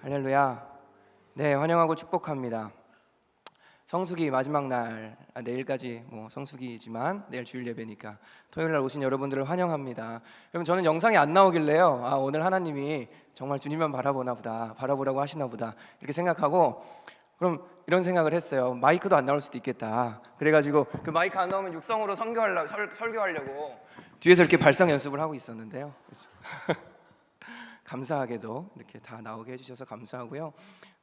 할렐루야. 네, 환영하고 축복합니다. 성수기 마지막 날, 내일까지 성수기지만 내일 주일 예배니까 토요일 날 오신 여러분들을 환영합니다. 여러분, 저는 영상이 안 나오길래요, 오늘 하나님이 정말 주님만 바라보나 보다, 바라보라고 하시나 보다 이렇게 생각하고, 그럼 이런 생각을 했어요. 마이크도 안 나올 수도 있겠다. 그래가지고 그 마이크 안 나오면 육성으로 설교하려고 뒤에서 이렇게 발성 연습을 하고 있었는데요. 감사하게도 이렇게 다 나오게 해주셔서 감사하고요.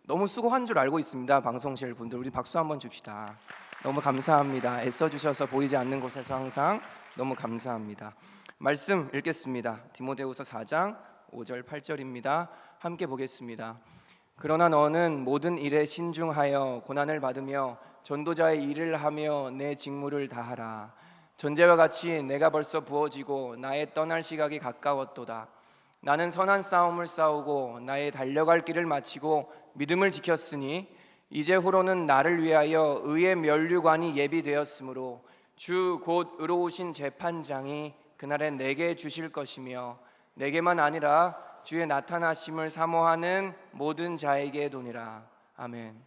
너무 수고한 줄 알고 있습니다. 방송실 분들, 우리 박수 한번 줍시다. 너무 감사합니다. 애써주셔서 보이지 않는 곳에서 항상 너무 감사합니다. 말씀 읽겠습니다. 디모데후서 4장 5절 8절입니다. 함께 보겠습니다. 그러나 너는 모든 일에 신중하여 고난을 받으며 전도자의 일을 하며 내 직무를 다하라. 전제와 같이 내가 벌써 부어지고 나의 떠날 시각이 가까웠도다. 나는 선한 싸움을 싸우고 나의 달려갈 길을 마치고 믿음을 지켰으니 이제후로는 나를 위하여 의의 면류관이 예비되었으므로 주 곧 의로우신 재판장이 그날에 내게 주실 것이며 내게만 아니라 주의 나타나심을 사모하는 모든 자에게 도니라. 아멘.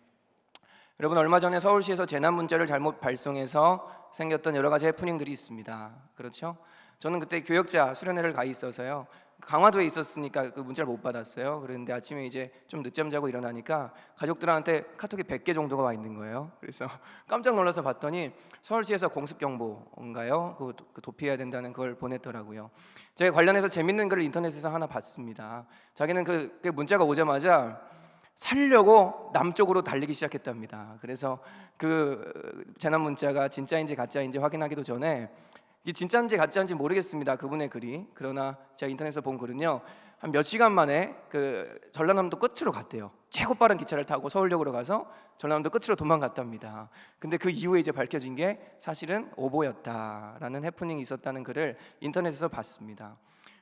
여러분, 얼마 전에 서울시에서 재난 문자를 잘못 발송해서 생겼던 여러 가지 해프닝들이 있습니다. 그렇죠? 저는 그때 교역자 수련회를 가 있어서요, 강화도에 있었으니까 그 문자를 못 받았어요. 그런데 아침에 이제 좀 늦잠 자고 일어나니까 가족들한테 카톡이 100개 정도가 와 있는 거예요. 그래서 깜짝 놀라서 봤더니 서울시에서 공습경보인가요? 그 도피해야 된다는 걸 보냈더라고요. 제가 관련해서 재밌는 글을 인터넷에서 하나 봤습니다. 자기는 그 문자가 오자마자 살려고 남쪽으로 달리기 시작했답니다. 그래서 그 재난 문자가 진짜인지 가짜인지 확인하기도 전에, 이게 진짜인지 가짜인지 모르겠습니다, 그분의 글이. 그러나 제가 인터넷에서 본 글은요, 한 몇 시간 만에 그 전라남도 끝으로 갔대요. 최고 빠른 기차를 타고 서울역으로 가서 전라남도 끝으로 도망갔답니다. 근데 그 이후에 이제 밝혀진 게 사실은 오보였다라는 해프닝이 있었다는 글을 인터넷에서 봤습니다.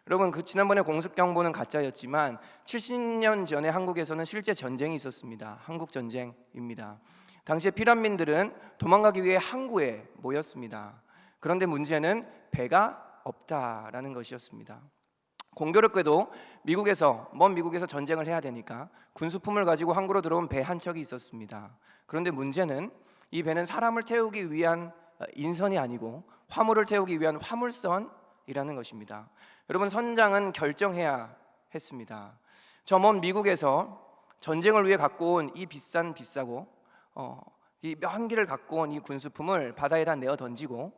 여러분, 그 지난번에 공습경보는 가짜였지만 70년 전에 한국에서는 실제 전쟁이 있었습니다. 한국전쟁입니다. 당시에 피난민들은 도망가기 위해 항구에 모였습니다. 그런데 문제는 배가 없다라는 것이었습니다. 공교롭게도 먼 미국에서 전쟁을 해야 되니까 군수품을 가지고 항구로 들어온 배 한 척이 있었습니다. 그런데 문제는 이 배는 사람을 태우기 위한 인선이 아니고 화물을 태우기 위한 화물선이라는 것입니다. 여러분, 선장은 결정해야 했습니다. 저 먼 미국에서 전쟁을 위해 갖고 온 이 비싸고 이 명기를 갖고 온 이 군수품을 바다에다 내어 던지고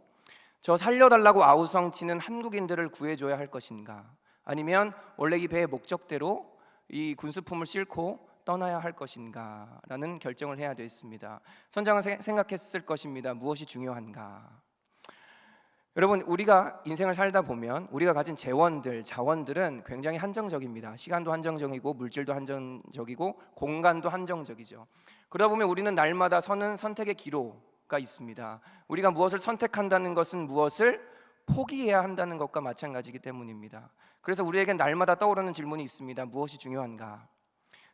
저 살려달라고 아우성치는 한국인들을 구해줘야 할 것인가, 아니면 원래 이 배의 목적대로 이 군수품을 싣고 떠나야 할 것인가 라는 결정을 해야 됐습니다. 선장은 생각했을 것입니다. 무엇이 중요한가. 여러분, 우리가 인생을 살다 보면 우리가 가진 자원들은 굉장히 한정적입니다. 시간도 한정적이고 물질도 한정적이고 공간도 한정적이죠. 그러다 보면 우리는 날마다 서는 선택의 기로가 있습니다. 우리가 무엇을 선택한다는 것은 무엇을 포기해야 한다는 것과 마찬가지이기 때문입니다. 그래서 우리에겐 날마다 떠오르는 질문이 있습니다. 무엇이 중요한가?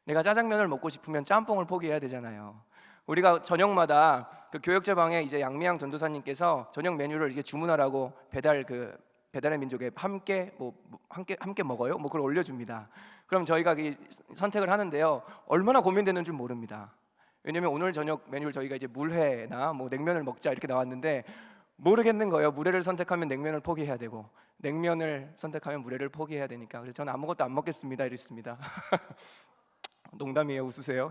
내가 짜장면을 먹고 싶으면 짬뽕을 포기해야 되잖아요. 우리가 저녁마다 그 교역자 방에 이제 양미양 전도사님께서 저녁 메뉴를 이렇게 주문하라고 배달의 민족에 함께 먹어요? 그걸 올려줍니다. 그럼 저희가 선택을 하는데요, 얼마나 고민되는 줄 모릅니다. 왜냐면 오늘 저녁 메뉴를 저희가 이제 물회나 냉면을 먹자 이렇게 나왔는데 모르겠는 거예요. 물회를 선택하면 냉면을 포기해야 되고 냉면을 선택하면 물회를 포기해야 되니까. 그래서 저는 아무것도 안 먹겠습니다 이랬습니다. 농담이에요, 웃으세요.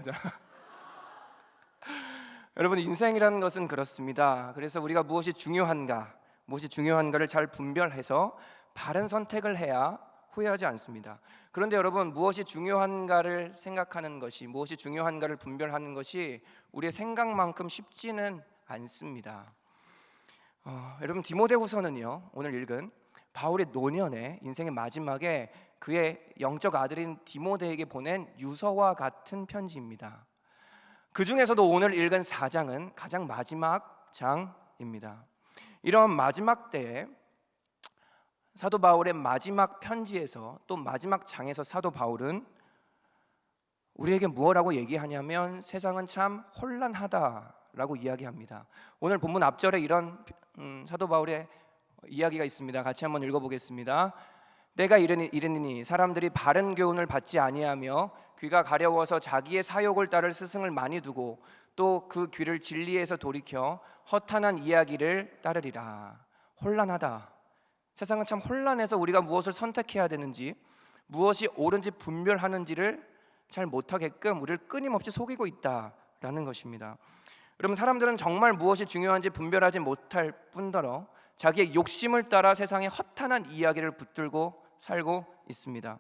여러분, 인생이라는 것은 그렇습니다. 그래서 우리가 무엇이 중요한가를 잘 분별해서 바른 선택을 해야 후회하지 않습니다. 그런데 여러분, 무엇이 중요한가를 생각하는 것이, 무엇이 중요한가를 분별하는 것이 우리의 생각만큼 쉽지는 않습니다. 여러분, 디모데후서는요, 오늘 읽은 바울의 노년에 인생의 마지막에 그의 영적 아들인 디모데에게 보낸 유서와 같은 편지입니다. 그 중에서도 오늘 읽은 4장은 가장 마지막 장입니다. 이런 마지막 때에 사도 바울의 마지막 편지에서, 또 마지막 장에서 사도 바울은 우리에게 무엇라고 얘기하냐면 세상은 참 혼란하다라고 이야기합니다. 오늘 본문 앞절에 이런 사도 바울의 이야기가 있습니다. 같이 한번 읽어보겠습니다. 내가 이르니 사람들이 바른 교훈을 받지 아니하며 귀가 가려워서 자기의 사욕을 따를 스승을 많이 두고 또 그 귀를 진리에서 돌이켜 허탄한 이야기를 따르리라. 혼란하다. 세상은 참 혼란해서 우리가 무엇을 선택해야 되는지, 무엇이 옳은지 분별하는지를 잘 못하게끔 우리를 끊임없이 속이고 있다라는 것입니다. 여러분, 사람들은 정말 무엇이 중요한지 분별하지 못할 뿐더러 자기의 욕심을 따라 세상의 허탄한 이야기를 붙들고 살고 있습니다.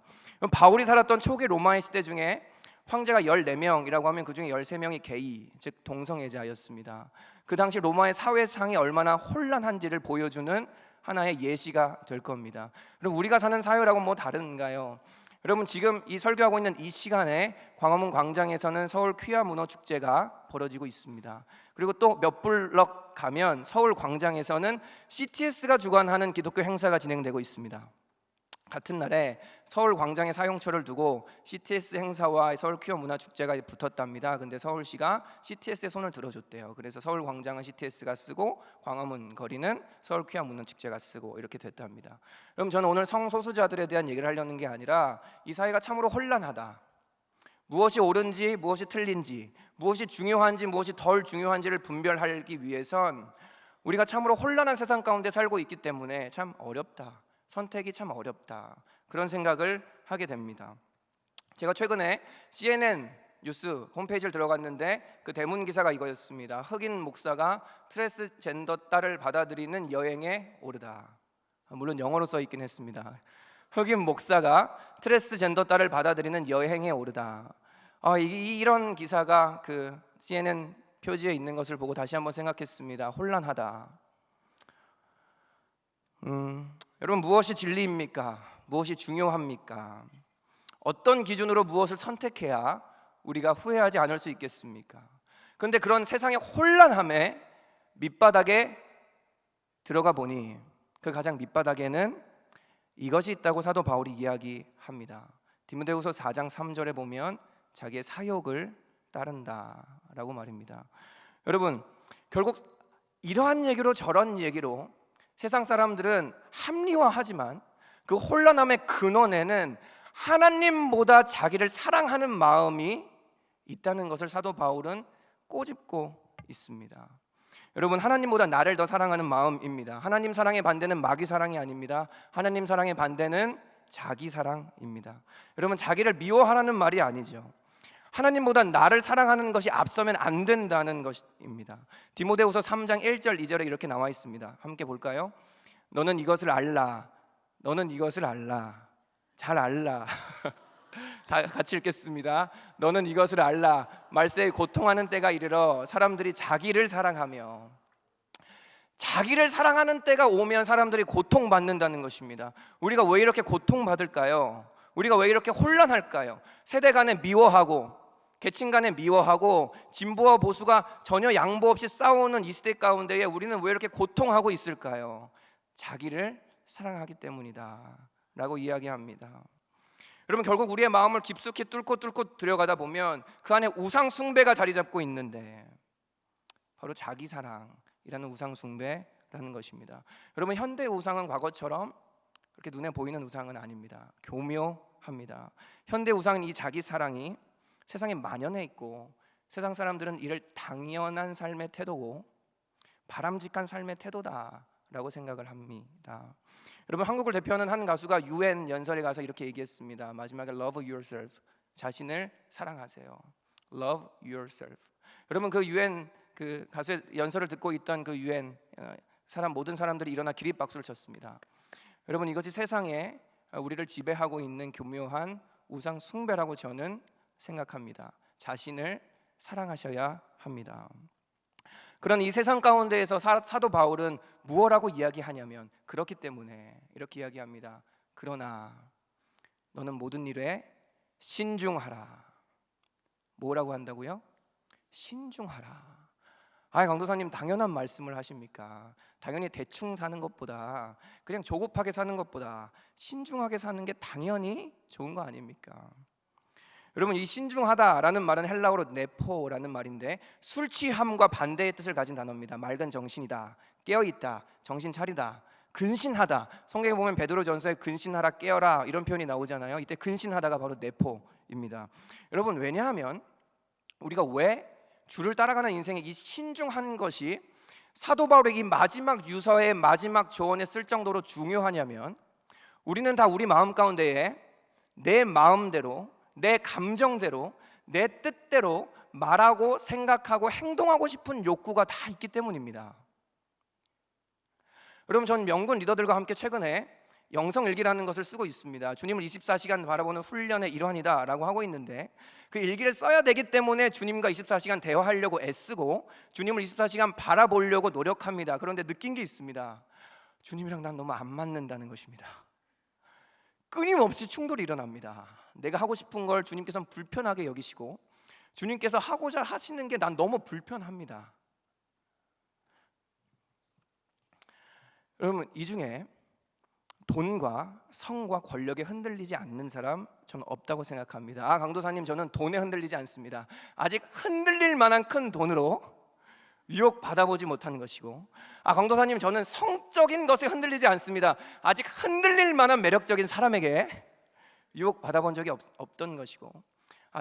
바울이 살았던 초기 로마의 시대 중에 황제가 14명이라고 하면 그 중에 13명이 게이, 즉 동성애자였습니다. 그 당시 로마의 사회상이 얼마나 혼란한지를 보여주는 하나의 예시가 될 겁니다. 그럼 우리가 사는 사회라고 뭐 다른가요? 여러분, 지금 이 설교하고 있는 이 시간에 광화문 광장에서는 서울 퀴어 문어 축제가 벌어지고 있습니다. 그리고 또 몇 블럭 가면 서울 광장에서는 CTS가 주관하는 기독교 행사가 진행되고 있습니다. 같은 날에 서울 광장에 사용처를 두고 CTS 행사와 서울 퀴어 문화 축제가 붙었답니다. 근데 서울시가 CTS에 손을 들어줬대요. 그래서 서울 광장은 CTS가 쓰고 광화문 거리는 서울 퀴어 문화 축제가 쓰고 이렇게 됐답니다. 그럼 저는 오늘 성소수자들에 대한 얘기를 하려는 게 아니라 이 사회가 참으로 혼란하다. 무엇이 옳은지 무엇이 틀린지, 무엇이 중요한지 무엇이 덜 중요한지를 분별하기 위해선 우리가 참으로 혼란한 세상 가운데 살고 있기 때문에 참 어렵다. 선택이 참 어렵다. 그런 생각을 하게 됩니다. 제가 최근에 CNN 뉴스 홈페이지를 들어갔는데 그 대문 기사가 이거였습니다. 흑인 목사가 트랜스젠더 딸을 받아들이는 여행에 오르다. 물론 영어로 써 있긴 했습니다. 흑인 목사가 트랜스젠더 딸을 받아들이는 여행에 오르다. 이런 기사가 그 CNN 표지에 있는 것을 보고 다시 한번 생각했습니다. 혼란하다. 여러분, 무엇이 진리입니까? 무엇이 중요합니까? 어떤 기준으로 무엇을 선택해야 우리가 후회하지 않을 수 있겠습니까? 그런데 그런 세상의 혼란함에 밑바닥에 들어가 보니 그 가장 밑바닥에는 이것이 있다고 사도 바울이 이야기합니다. 디모데후서 4장 3절에 보면 자기의 사욕을 따른다라고 말입니다. 여러분, 결국 이러한 얘기로 저런 얘기로 세상 사람들은 합리화하지만 그 혼란함의 근원에는 하나님보다 자기를 사랑하는 마음이 있다는 것을 사도 바울은 꼬집고 있습니다. 여러분, 하나님보다 나를 더 사랑하는 마음입니다. 하나님 사랑의 반대는 마귀 사랑이 아닙니다. 하나님 사랑의 반대는 자기 사랑입니다. 여러분, 자기를 미워하라는 말이 아니죠. 하나님보다 나를 사랑하는 것이 앞서면 안 된다는 것입니다. 디모데후서 3장 1절 2절에 이렇게 나와 있습니다. 함께 볼까요? 너는 이것을 알라. 너는 이것을 알라. 잘 알라. 다 같이 읽겠습니다. 너는 이것을 알라. 말세에 고통하는 때가 이르러 사람들이 자기를 사랑하며, 자기를 사랑하는 때가 오면 사람들이 고통받는다는 것입니다. 우리가 왜 이렇게 고통받을까요? 우리가 왜 이렇게 혼란할까요? 세대 간에 미워하고 계층 간에 미워하고 진보와 보수가 전혀 양보 없이 싸우는 이 시대 가운데에 우리는 왜 이렇게 고통하고 있을까요? 자기를 사랑하기 때문이다 라고 이야기합니다. 여러분, 결국 우리의 마음을 깊숙이 뚫고 들어가다 보면 그 안에 우상 숭배가 자리 잡고 있는데 바로 자기 사랑이라는 우상 숭배라는 것입니다. 여러분, 현대 우상은 과거처럼 그렇게 눈에 보이는 우상은 아닙니다. 교묘합니다. 현대 우상은 이 자기 사랑이 세상에 만연해 있고 세상 사람들은 이를 당연한 삶의 태도고 바람직한 삶의 태도다라고 생각을 합니다. 여러분, 한국을 대표하는 한 가수가 UN 연설에 가서 이렇게 얘기했습니다. 마지막에 Love yourself, 자신을 사랑하세요. Love yourself. 여러분, 그 UN 그 가수의 연설을 듣고 있던 그 UN 모든 사람들이 일어나 기립박수를 쳤습니다. 여러분, 이것이 세상에 우리를 지배하고 있는 교묘한 우상 숭배라고 저는 생각합니다. 자신을 사랑하셔야 합니다. 그런 이 세상 가운데에서 사도 바울은 무엇라고 이야기하냐면 그렇기 때문에 이렇게 이야기합니다. 그러나 너는 모든 일에 신중하라. 뭐라고 한다고요? 신중하라. 강도사님, 당연한 말씀을 하십니까? 당연히 대충 사는 것보다, 그냥 조급하게 사는 것보다 신중하게 사는 게 당연히 좋은 거 아닙니까? 여러분, 이 신중하다라는 말은 헬라어로 네포라는 말인데 술 취함과 반대의 뜻을 가진 단어입니다. 맑은 정신이다, 깨어있다, 정신 차리다. 근신하다. 성경에 보면 베드로전서에 근신하라 깨어라 이런 표현이 나오잖아요. 이때 근신하다가 바로 내포입니다. 여러분, 왜냐하면 우리가 왜 주를 따라가는 인생의 이 신중한 것이 사도 바울의 이 마지막 유서의 마지막 조언에 쓸 정도로 중요하냐면, 우리는 다 우리 마음 가운데에 내 마음대로, 내 감정대로, 내 뜻대로 말하고 생각하고 행동하고 싶은 욕구가 다 있기 때문입니다. 여러분, 전 명군 리더들과 함께 최근에 영성일기라는 것을 쓰고 있습니다. 주님을 24시간 바라보는 훈련의 일환이다 라고 하고 있는데, 그 일기를 써야 되기 때문에 주님과 24시간 대화하려고 애쓰고 주님을 24시간 바라보려고 노력합니다. 그런데 느낀 게 있습니다. 주님이랑 난 너무 안 맞는다는 것입니다. 끊임없이 충돌이 일어납니다. 내가 하고 싶은 걸 주님께서는 불편하게 여기시고 주님께서 하고자 하시는 게 난 너무 불편합니다. 여러분, 이 중에 돈과 성과 권력에 흔들리지 않는 사람 저는 없다고 생각합니다. 강도사님, 저는 돈에 흔들리지 않습니다. 아직 흔들릴 만한 큰 돈으로 유혹 받아보지 못한 것이고, 강도사님, 저는 성적인 것에 흔들리지 않습니다. 아직 흔들릴 만한 매력적인 사람에게 유혹 받아본 적이 없던 것이고,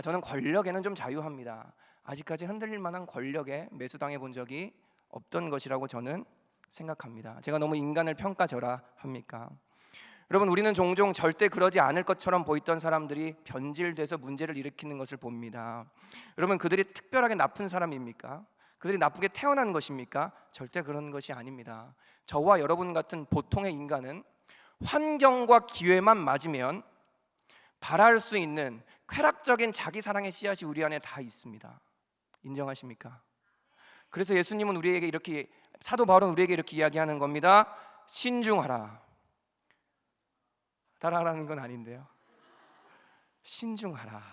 저는 권력에는 좀 자유합니다. 아직까지 흔들릴 만한 권력에 매수당해 본 적이 없던 것이라고 저는 생각합니다. 제가 너무 인간을 평가절하합니까? 여러분, 우리는 종종 절대 그러지 않을 것처럼 보이던 사람들이 변질돼서 문제를 일으키는 것을 봅니다. 여러분, 그들이 특별하게 나쁜 사람입니까? 그들이 나쁘게 태어난 것입니까? 절대 그런 것이 아닙니다. 저와 여러분 같은 보통의 인간은 환경과 기회만 맞으면 발할 수 있는 쾌락적인 자기 사랑의 씨앗이 우리 안에 다 있습니다. 인정하십니까? 그래서 예수님은 우리에게 이렇게, 사도 바울은 우리에게 이렇게 이야기하는 겁니다. 신중하라. 따라하라는 건 아닌데요, 신중하라.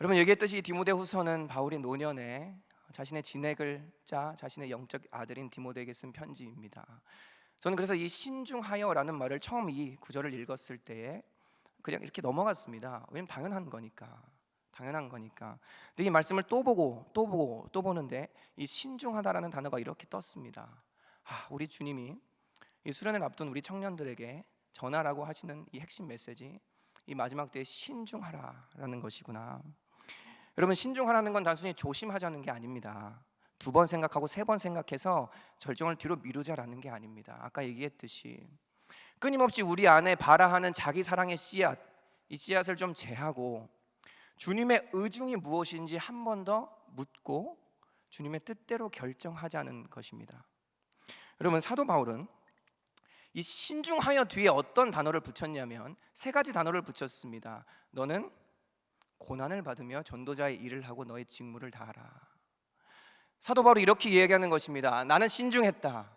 여러분, 얘기했듯이 디모데후서는 바울이 노년에 자신의 진액을 짜 자신의 영적 아들인 디모데에게 쓴 편지입니다. 저는 그래서 이 신중하여라는 말을 처음 이 구절을 읽었을 때에 그냥 이렇게 넘어갔습니다. 왜냐면 당연한 거니까. 근데 이 말씀을 또 보는데 이 신중하다라는 단어가 이렇게 떴습니다. 우리 주님이 이 수련을 앞둔 우리 청년들에게 전하라고 하시는 이 핵심 메시지, 이 마지막 때에 신중하라라는 것이구나. 여러분, 신중하라는 건 단순히 조심하자는 게 아닙니다. 2번 생각하고 3번 생각해서 결정을 뒤로 미루자라는 게 아닙니다. 아까 얘기했듯이 끊임없이 우리 안에 발아하는 자기 사랑의 씨앗, 이 씨앗을 좀 제하고 주님의 의중이 무엇인지 한 번 더 묻고 주님의 뜻대로 결정하자는 것입니다. 여러분, 사도 바울은 이 신중하여 뒤에 어떤 단어를 붙였냐면 3가지 단어를 붙였습니다. 너는 고난을 받으며 전도자의 일을 하고 너의 직무를 다하라. 사도 바울이 이렇게 이야기하는 것입니다. 나는 신중했다.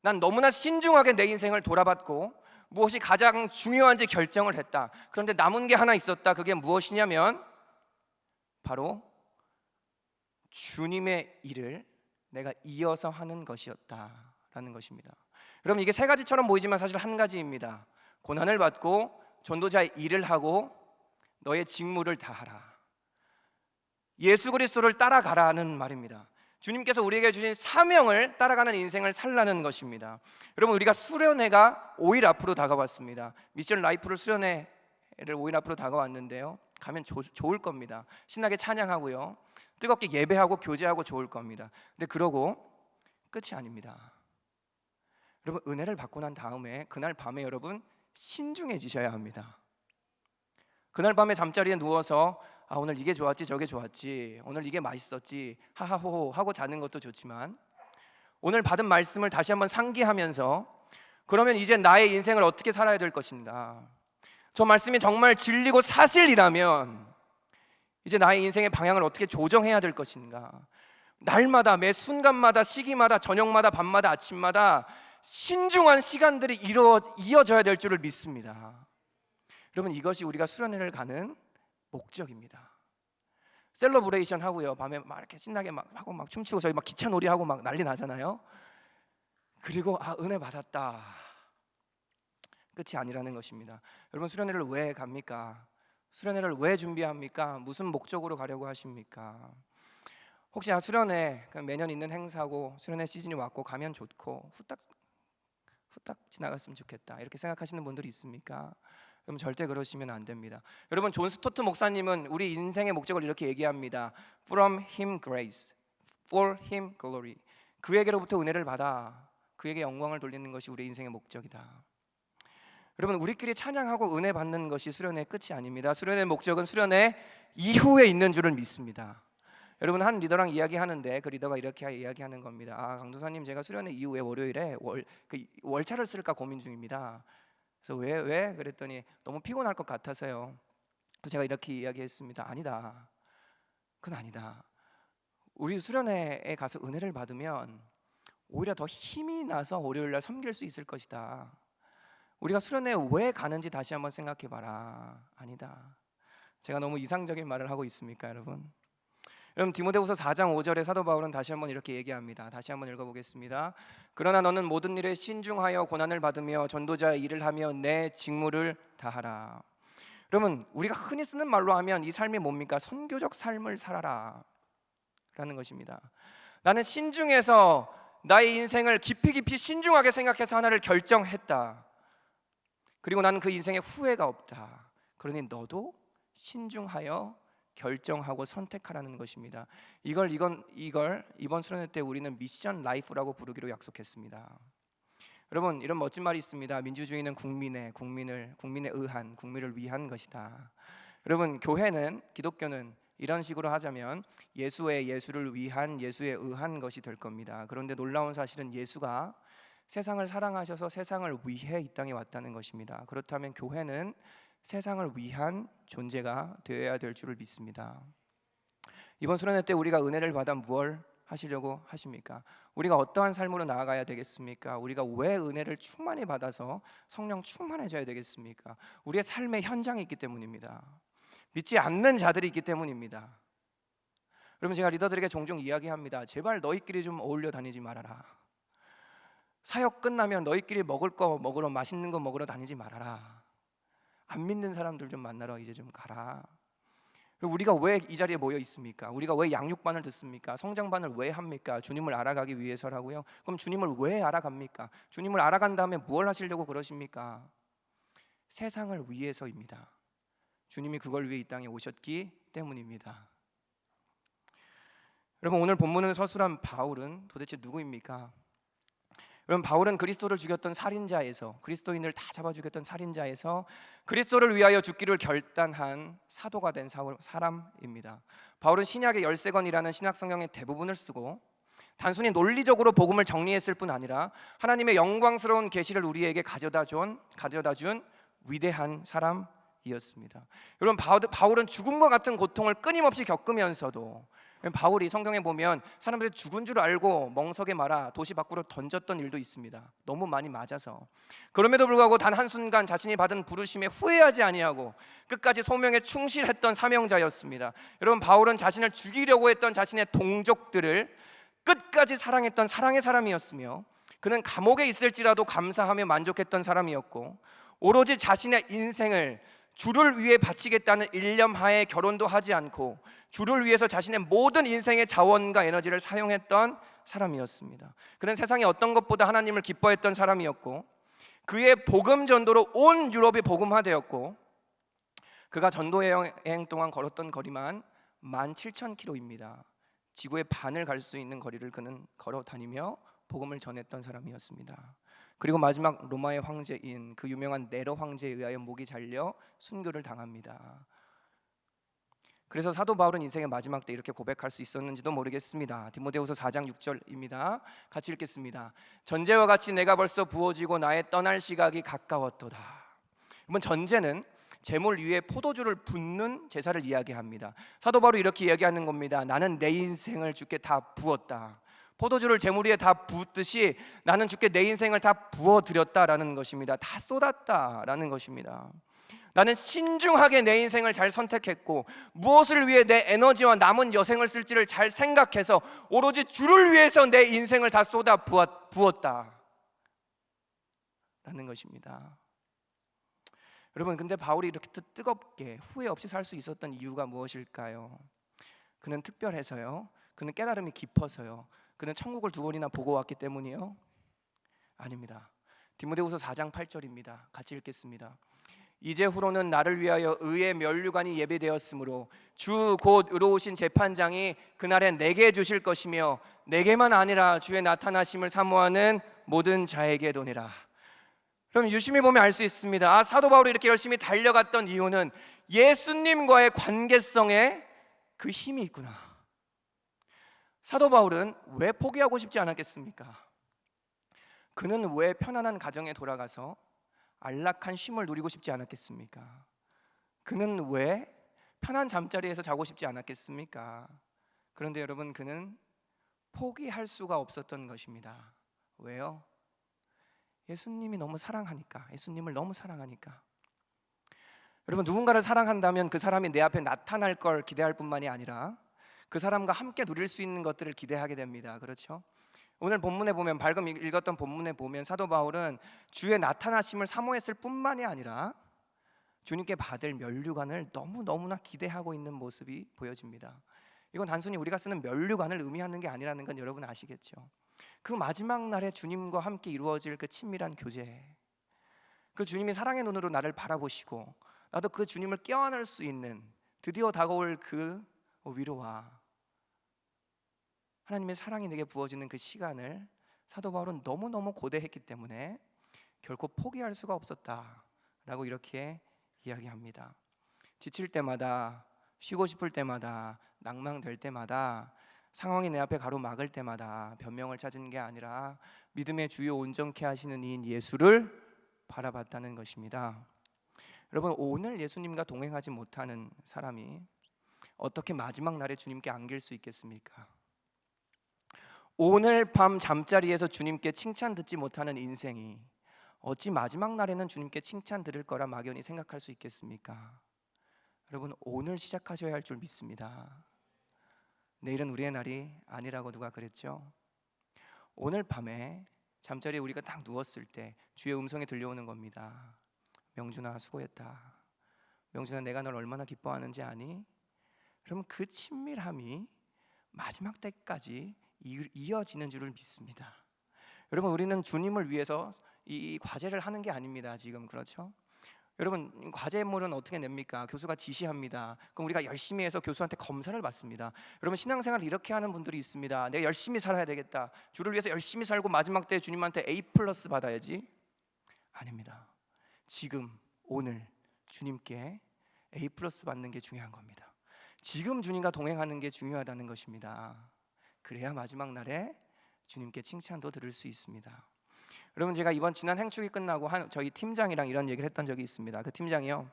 난 너무나 신중하게 내 인생을 돌아봤고 무엇이 가장 중요한지 결정을 했다. 그런데 남은 게 하나 있었다. 그게 무엇이냐면 바로 주님의 일을 내가 이어서 하는 것이었다라는 것입니다. 여러분, 이게 3가지처럼 보이지만 사실 한 가지입니다. 고난을 받고 전도자의 일을 하고 너의 직무를 다하라. 예수 그리스도를 따라가라는 말입니다. 주님께서 우리에게 주신 사명을 따라가는 인생을 살라는 것입니다. 여러분, 우리가 수련회가 5일 앞으로 다가왔습니다. 미션 라이프를 수련회를 5일 앞으로 다가왔는데요, 가면 좋을 겁니다. 신나게 찬양하고요, 뜨겁게 예배하고 교제하고 좋을 겁니다. 근데 그러고 끝이 아닙니다. 여러분, 은혜를 받고 난 다음에 그날 밤에 여러분 신중해지셔야 합니다. 그날 밤에 잠자리에 누워서 오늘 이게 좋았지 저게 좋았지, 오늘 이게 맛있었지 하하호호 하고 자는 것도 좋지만 오늘 받은 말씀을 다시 한번 상기하면서 그러면 이제 나의 인생을 어떻게 살아야 될 것인가, 저 말씀이 정말 진리고 사실이라면 이제 나의 인생의 방향을 어떻게 조정해야 될 것인가. 날마다 매 순간마다 시기마다 저녁마다 밤마다 아침마다 신중한 시간들이 이어져야 될 줄을 믿습니다. 여러분, 이것이 우리가 수련회를 가는 목적입니다. 셀러브레이션 하고요, 밤에 막 이렇게 신나게 막 하고 막 춤추고 저희 막 기차 놀이 하고 막 난리 나잖아요. 그리고 은혜 받았다, 끝이 아니라는 것입니다. 여러분, 수련회를 왜 갑니까? 수련회를 왜 준비합니까? 무슨 목적으로 가려고 하십니까? 혹시 수련회 매년 있는 행사고 수련회 시즌이 왔고 가면 좋고 후딱 후딱 지나갔으면 좋겠다 이렇게 생각하시는 분들이 있습니까? 그럼 절대 그러시면 안 됩니다. 여러분, 존 스토트 목사님은 우리 인생의 목적을 이렇게 얘기합니다. From him grace, for him glory. 그에게로부터 은혜를 받아 그에게 영광을 돌리는 것이 우리 인생의 목적이다. 여러분, 우리끼리 찬양하고 은혜 받는 것이 수련의 끝이 아닙니다. 수련의 목적은 수련의 이후에 있는 줄을 믿습니다. 여러분, 한 리더랑 이야기하는데 그 리더가 이렇게 이야기하는 겁니다. 강도사님, 제가 수련회 이후에 월요일에 월차를 쓸까 고민 중입니다. 그래서 왜? 그랬더니 너무 피곤할 것 같아서요. 그래서 제가 이렇게 이야기했습니다. 아니다. 그건 아니다. 우리 수련회에 가서 은혜를 받으면 오히려 더 힘이 나서 월요일날 섬길 수 있을 것이다. 우리가 수련회에 왜 가는지 다시 한번 생각해봐라. 아니다. 제가 너무 이상적인 말을 하고 있습니까, 여러분? 여러분, 디모데후서 4장 5절에 사도 바울은 다시 한번 이렇게 얘기합니다. 다시 한번 읽어보겠습니다. 그러나 너는 모든 일에 신중하여 고난을 받으며 전도자의 일을 하며 내 직무를 다하라. 여러분, 우리가 흔히 쓰는 말로 하면 이 삶이 뭡니까? 선교적 삶을 살아라 라는 것입니다. 나는 신중해서 나의 인생을 깊이 신중하게 생각해서 하나를 결정했다. 그리고 나는 그 인생에 후회가 없다. 그러니 너도 신중하여 결정하고 선택하라는 것입니다. 이걸 이번 수련회 때 우리는 미션 라이프라고 부르기로 약속했습니다. 여러분, 이런 멋진 말이 있습니다. 민주주의는 국민을 의한, 국민을 위한 것이다. 여러분, 교회는, 기독교는 이런 식으로 하자면 예수를 위한, 예수에 의한 것이 될 겁니다. 그런데 놀라운 사실은 예수가 세상을 사랑하셔서 세상을 위해 이 땅에 왔다는 것입니다. 그렇다면 교회는 세상을 위한 존재가 되어야 될 줄을 믿습니다. 이번 수련회 때 우리가 은혜를 받아 무엇을 하시려고 하십니까? 우리가 어떠한 삶으로 나아가야 되겠습니까? 우리가 왜 은혜를 충만히 받아서 성령 충만해져야 되겠습니까? 우리의 삶의 현장이 있기 때문입니다. 믿지 않는 자들이 있기 때문입니다. 여러분, 제가 리더들에게 종종 이야기합니다. 제발 너희끼리 좀 어울려 다니지 말아라. 사역 끝나면 너희끼리 먹을 거 먹으러, 맛있는 거 먹으러 다니지 말아라. 안 믿는 사람들 좀 만나러 이제 좀 가라. 우리가 왜 이 자리에 모여 있습니까? 우리가 왜 양육반을 듣습니까? 성장반을 왜 합니까? 주님을 알아가기 위해서라고요. 그럼 주님을 왜 알아갑니까? 주님을 알아간 다음에 뭘 하시려고 그러십니까? 세상을 위해서입니다. 주님이 그걸 위해 이 땅에 오셨기 때문입니다. 여러분, 오늘 본문을 서술한 바울은 도대체 누구입니까? 여러분, 바울은 그리스도를 죽였던 살인자에서, 그리스도인을 다 잡아 죽였던 살인자에서 그리스도를 위하여 죽기를 결단한 사도가 된 사람입니다. 바울은 신약의 13권이라는 신약 성경의 대부분을 쓰고 단순히 논리적으로 복음을 정리했을 뿐 아니라 하나님의 영광스러운 계시를 우리에게 가져다 준 위대한 사람이었습니다. 여러분, 바울은 죽음과 같은 고통을 끊임없이 겪으면서도, 바울이 성경에 보면 사람들이 죽은 줄 알고 멍석에 말아 도시 밖으로 던졌던 일도 있습니다. 너무 많이 맞아서. 그럼에도 불구하고 단 한순간 자신이 받은 부르심에 후회하지 아니하고 끝까지 소명에 충실했던 사명자였습니다. 여러분, 바울은 자신을 죽이려고 했던 자신의 동족들을 끝까지 사랑했던 사랑의 사람이었으며, 그는 감옥에 있을지라도 감사하며 만족했던 사람이었고, 오로지 자신의 인생을 주를 위해 바치겠다는 일념하에 결혼도 하지 않고 주를 위해서 자신의 모든 인생의 자원과 에너지를 사용했던 사람이었습니다. 그는 세상의 어떤 것보다 하나님을 기뻐했던 사람이었고, 그의 복음 전도로 온 유럽이 복음화되었고, 그가 전도 여행 동안 걸었던 거리만 17,000km입니다. 지구의 반을 갈 수 있는 거리를 그는 걸어 다니며 복음을 전했던 사람이었습니다. 그리고 마지막 로마의 황제인 그 유명한 네로 황제에 의하여 목이 잘려 순교를 당합니다. 그래서 사도 바울은 인생의 마지막 때 이렇게 고백할 수 있었는지도 모르겠습니다. 디모데후서 4장 6절입니다. 같이 읽겠습니다. 전제와 같이 내가 벌써 부어지고 나의 떠날 시각이 가까웠도다. 이번 전제는 제물 위에 포도주를 붓는 제사를 이야기합니다. 사도 바울이 이렇게 이야기하는 겁니다. 나는 내 인생을 주께 다 부었다. 포도주를 제물 위에 다 붓듯이 나는 주께 내 인생을 다 부어드렸다라는 것입니다. 다 쏟았다라는 것입니다. 나는 신중하게 내 인생을 잘 선택했고, 무엇을 위해 내 에너지와 남은 여생을 쓸지를 잘 생각해서 오로지 주를 위해서 내 인생을 다 쏟아 부었다라는 것입니다. 여러분, 근데 바울이 이렇게 뜨겁게 후회 없이 살 수 있었던 이유가 무엇일까요? 그는 특별해서요? 그는 깨달음이 깊어서요? 그는 천국을 2번이나 보고 왔기 때문이요? 아닙니다. 디모데후서 4장 8절입니다. 같이 읽겠습니다. 이제후로는 나를 위하여 의의 면류관이 예비되었으므로 주 곧 의로우신 재판장이 그날에 내게 주실 것이며 내게만 아니라 주의 나타나심을 사모하는 모든 자에게 도니라. 그럼 유심히 보면 알 수 있습니다. 사도 바울이 이렇게 열심히 달려갔던 이유는 예수님과의 관계성에 그 힘이 있구나. 사도 바울은 왜 포기하고 싶지 않았겠습니까? 그는 왜 편안한 가정에 돌아가서 안락한 쉼을 누리고 싶지 않았겠습니까? 그는 왜 편한 잠자리에서 자고 싶지 않았겠습니까? 그런데 여러분, 그는 포기할 수가 없었던 것입니다. 왜요? 예수님이 너무 사랑하니까. 예수님을 너무 사랑하니까. 여러분, 누군가를 사랑한다면 그 사람이 내 앞에 나타날 걸 기대할 뿐만이 아니라 그 사람과 함께 누릴 수 있는 것들을 기대하게 됩니다. 그렇죠? 오늘 본문에 보면, 방금 읽었던 본문에 보면 사도 바울은 주의 나타나심을 사모했을 뿐만이 아니라 주님께 받을 면류관을 너무나 기대하고 있는 모습이 보여집니다. 이건 단순히 우리가 쓰는 면류관을 의미하는 게 아니라는 건 여러분 아시겠죠? 그 마지막 날에 주님과 함께 이루어질 그 친밀한 교제, 그 주님이 사랑의 눈으로 나를 바라보시고 나도 그 주님을 껴안을 수 있는 드디어 다가올 그 위로와 하나님의 사랑이 내게 부어지는 그 시간을 사도 바울은 너무너무 고대했기 때문에 결코 포기할 수가 없었다라고 이렇게 이야기합니다. 지칠 때마다, 쉬고 싶을 때마다, 낭망될 때마다, 상황이 내 앞에 가로막을 때마다 변명을 찾은 게 아니라 믿음의 주요 온전케 하시는 이인 예수를 바라봤다는 것입니다. 여러분, 오늘 예수님과 동행하지 못하는 사람이 어떻게 마지막 날에 주님께 안길 수 있겠습니까? 오늘 밤 잠자리에서 주님께 칭찬 듣지 못하는 인생이 어찌 마지막 날에는 주님께 칭찬 들을 거라 막연히 생각할 수 있겠습니까? 여러분, 오늘 시작하셔야 할 줄 믿습니다. 내일은 우리의 날이 아니라고 누가 그랬죠? 오늘 밤에 잠자리에 우리가 딱 누웠을 때 주의 음성이 들려오는 겁니다. 명준아, 수고했다. 명준아, 내가 널 얼마나 기뻐하는지 아니? 그럼 그 친밀함이 마지막 때까지 이어지는 줄을 믿습니다. 여러분, 우리는 주님을 위해서 이 과제를 하는 게 아닙니다. 지금 그렇죠? 여러분, 과제물은 어떻게 냅니까? 교수가 지시합니다. 그럼 우리가 열심히 해서 교수한테 검사를 받습니다. 여러분, 신앙생활을 이렇게 하는 분들이 있습니다. 내가 열심히 살아야 되겠다. 주를 위해서 열심히 살고 마지막 때 주님한테 A+ 받아야지. 아닙니다. 지금 오늘 주님께 A+ 받는 게 중요한 겁니다. 지금 주님과 동행하는 게 중요하다는 것입니다. 그래야 마지막 날에 주님께 칭찬도 들을 수 있습니다. 여러분, 제가 이번 지난 행축이 끝나고 저희 팀장이랑 이런 얘기를 했던 적이 있습니다. 그 팀장이요,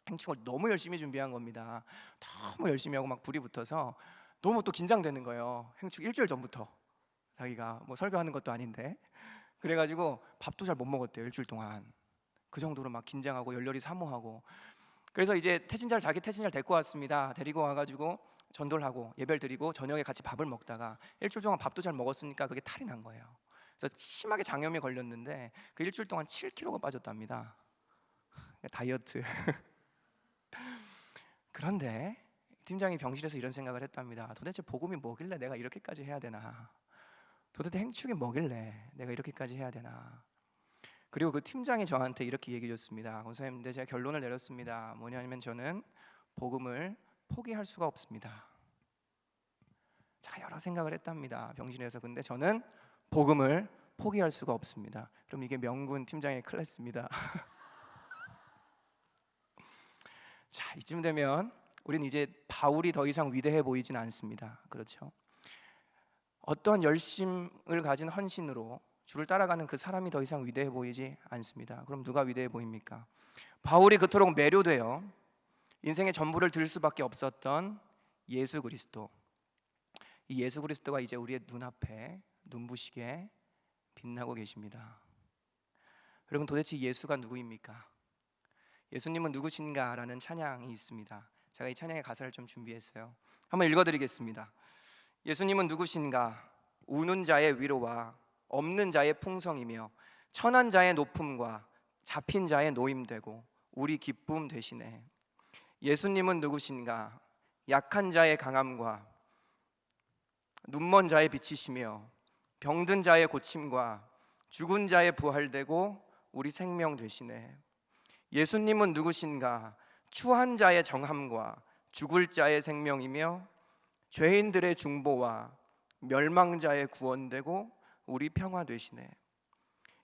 행축을 너무 열심히 준비한 겁니다. 너무 열심히 하고 막 불이 붙어서 너무 또 긴장되는 거예요. 행축 일주일 전부터. 자기가 뭐 설교하는 것도 아닌데. 그래가지고 밥도 잘 못 먹었대요, 일주일 동안. 그 정도로 막 긴장하고 열렬히 사모하고. 그래서 이제 자기 태신자를 데리고 왔습니다. 데리고 와가지고 전도를 하고 예배를 드리고 저녁에 같이 밥을 먹다가 일주일 동안 밥도 잘 먹었으니까 그게 탈이 난 거예요. 그래서 심하게 장염이 걸렸는데 그 일주일 동안 7kg가 빠졌답니다. 다이어트. 그런데 팀장이 병실에서 이런 생각을 했답니다. 도대체 복음이 뭐길래 내가 이렇게까지 해야 되나? 도대체 행축이 뭐길래 내가 이렇게까지 해야 되나? 그리고 그 팀장이 저한테 이렇게 얘기해 줬습니다. 권사님, 근데 제가 결론을 내렸습니다. 뭐냐면 저는 복음을 포기할 수가 없습니다. 제가 여러 생각을 했답니다. 병실에서. 근데 저는 복음을 포기할 수가 없습니다. 그럼 이게 명군 팀장의 클래스입니다. 자, 이쯤 되면 우리는 이제 바울이 더 이상 위대해 보이진 않습니다. 그렇죠? 어떠한 열심을 가진 헌신으로 주를 따라가는 그 사람이 더 이상 위대해 보이지 않습니다. 그럼 누가 위대해 보입니까? 바울이 그토록 매료되어 인생의 전부를 들 수밖에 없었던 예수 그리스도. 이 예수 그리스도가 이제 우리의 눈앞에 눈부시게 빛나고 계십니다. 여러분, 도대체 예수가 누구입니까? 예수님은 누구신가? 라는 찬양이 있습니다. 제가 이 찬양의 가사를 좀 준비했어요. 한번 읽어드리겠습니다. 예수님은 누구신가? 우는 자의 위로와 없는 자의 풍성이며 천한 자의 높음과 잡힌 자의 노임되고 우리 기쁨 되시네. 예수님은 누구신가? 약한 자의 강함과 눈먼 자의 빛이시며 병든 자의 고침과 죽은 자의 부활되고 우리 생명 되시네. 예수님은 누구신가? 추한 자의 정함과 죽을 자의 생명이며 죄인들의 중보와 멸망자의 구원되고 우리 평화 되시네.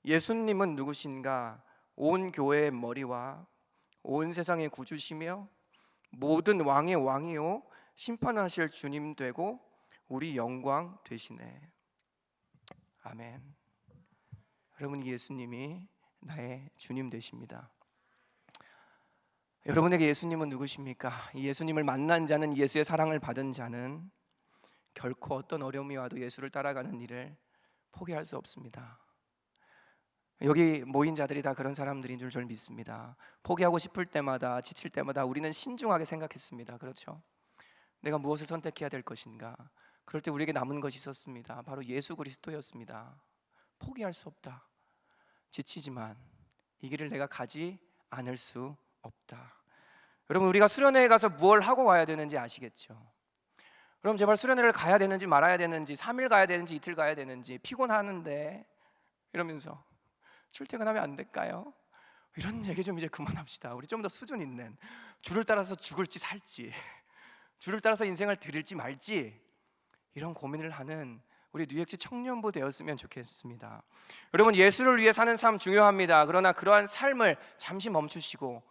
예수님은 누구신가? 온 교회의 머리와 온 세상의 구주시며 모든 왕의 왕이요 심판하실 주님 되고 우리 영광 되시네. 아멘. 여러분, 예수님이 나의 주님 되십니다. 여러분에게 예수님은 누구십니까? 이 예수님을 만난 자는, 예수의 사랑을 받은 자는 결코 어떤 어려움이 와도 예수를 따라가는 일을 포기할 수 없습니다. 여기 모인 자들이 다 그런 사람들인 줄 저는 믿습니다. 포기하고 싶을 때마다, 지칠 때마다 우리는 신중하게 생각했습니다. 그렇죠? 내가 무엇을 선택해야 될 것인가? 그럴 때 우리에게 남은 것이 있었습니다. 바로 예수 그리스도였습니다. 포기할 수 없다. 지치지만 이 길을 내가 가지 않을 수 없다. 여러분, 우리가 수련회에 가서 무엇을 하고 와야 되는지 아시겠죠? 그럼 제발 수련회를 가야 되는지 말아야 되는지, 3일 가야 되는지 이틀 가야 되는지, 피곤하는데 이러면서 출퇴근하면 안 될까요? 이런 얘기 좀 이제 그만합시다. 우리 좀 더 수준 있는, 주를 따라서 죽을지 살지, 주를 따라서 인생을 드릴지 말지, 이런 고민을 하는 우리 뉴엑시 청년부 되었으면 좋겠습니다. 여러분, 예수를 위해 사는 삶 중요합니다. 그러나 그러한 삶을 잠시 멈추시고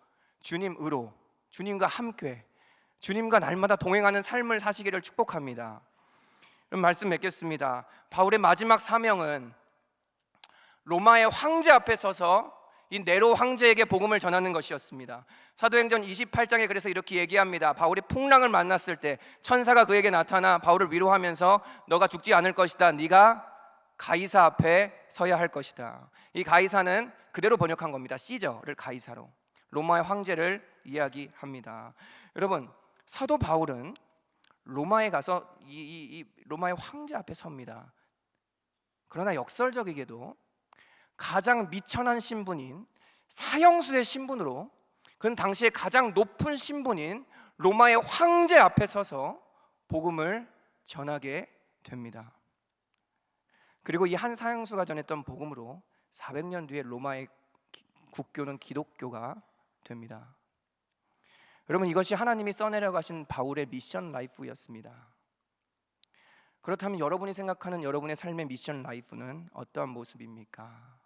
주님으로, 주님과 함께, 주님과 날마다 동행하는 삶을 사시기를 축복합니다. 그럼 말씀 맺겠습니다. 바울의 마지막 사명은 로마의 황제 앞에 서서 이 네로 황제에게 복음을 전하는 것이었습니다. 사도행전 28장에 그래서 이렇게 얘기합니다. 바울이 풍랑을 만났을 때 천사가 그에게 나타나 바울을 위로하면서 너가 죽지 않을 것이다. 네가 가이사 앞에 서야 할 것이다. 이 가이사는 그대로 번역한 겁니다. 시저를 가이사로, 로마의 황제를 이야기합니다. 여러분, 사도 바울은 로마에 가서 이 로마의 황제 앞에 섭니다. 그러나 역설적이게도 가장 미천한 신분인 사형수의 신분으로, 그는 당시에 가장 높은 신분인 로마의 황제 앞에 서서 복음을 전하게 됩니다. 그리고 이 한 사형수가 전했던 복음으로 400년 뒤에 로마의 국교는 기독교가 됩니다. 여러분, 이것이 하나님이 써내려 가신 바울의 미션 라이프였습니다. 그렇다면 여러분이 생각하는 여러분의 삶의 미션 라이프는 어떠한 모습입니까?